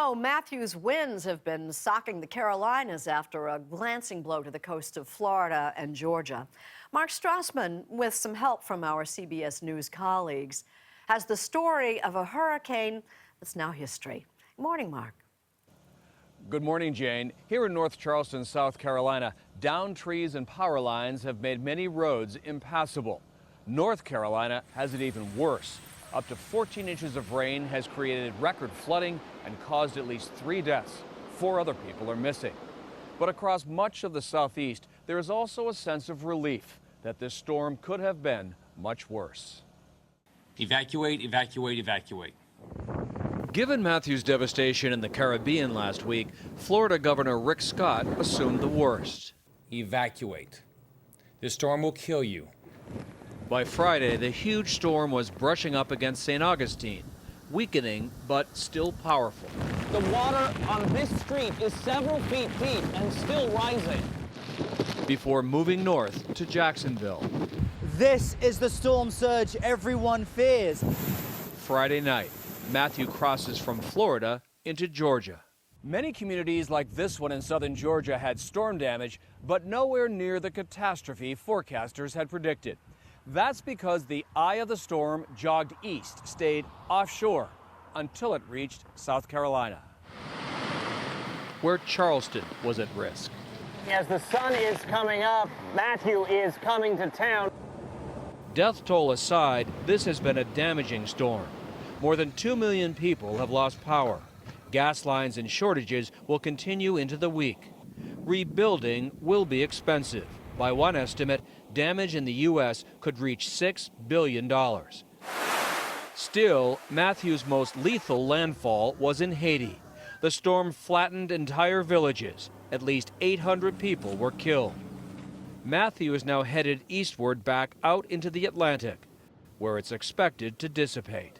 know, Matthew's winds have been socking the Carolinas after a glancing blow to the coast of Florida and Georgia. Mark Strassmann, with some help from our CBS News colleagues, has the story of a hurricane that's now history. Good morning, Mark. Good morning, Jane. Here in North Charleston, South Carolina, downed trees and power lines have made many roads impassable. North Carolina has it even worse. Up to 14 inches of rain has created record flooding and caused at least 3 deaths. 4 other people are missing. But across much of the Southeast, there is also a sense of relief that this storm could have been much worse. Evacuate, evacuate, evacuate. Given Matthew's devastation in the Caribbean last week, Florida Governor Rick Scott assumed the worst. Evacuate. This storm will kill you. By Friday, the huge storm was brushing up against St. Augustine, weakening but still powerful. The water on this street is several feet deep and still rising. Before moving north to Jacksonville. This is the storm surge everyone fears. Friday night, Matthew crosses from Florida into Georgia. Many communities like this one in southern Georgia had storm damage, but nowhere near the catastrophe forecasters had predicted. That's because the eye of the storm jogged east, stayed offshore, until it reached South Carolina, where Charleston was at risk. As the sun is coming up, Matthew is coming to town. Death toll aside, this has been a damaging storm. More than 2 million people have lost power. Gas lines and shortages will continue into the week. Rebuilding will be expensive. By one estimate, damage in the U.S. could reach $6 billion. Still, Matthew's most lethal landfall was in Haiti. The storm flattened entire villages. At least 800 people were killed. Matthew is now headed eastward back out into the Atlantic, where it's expected to dissipate.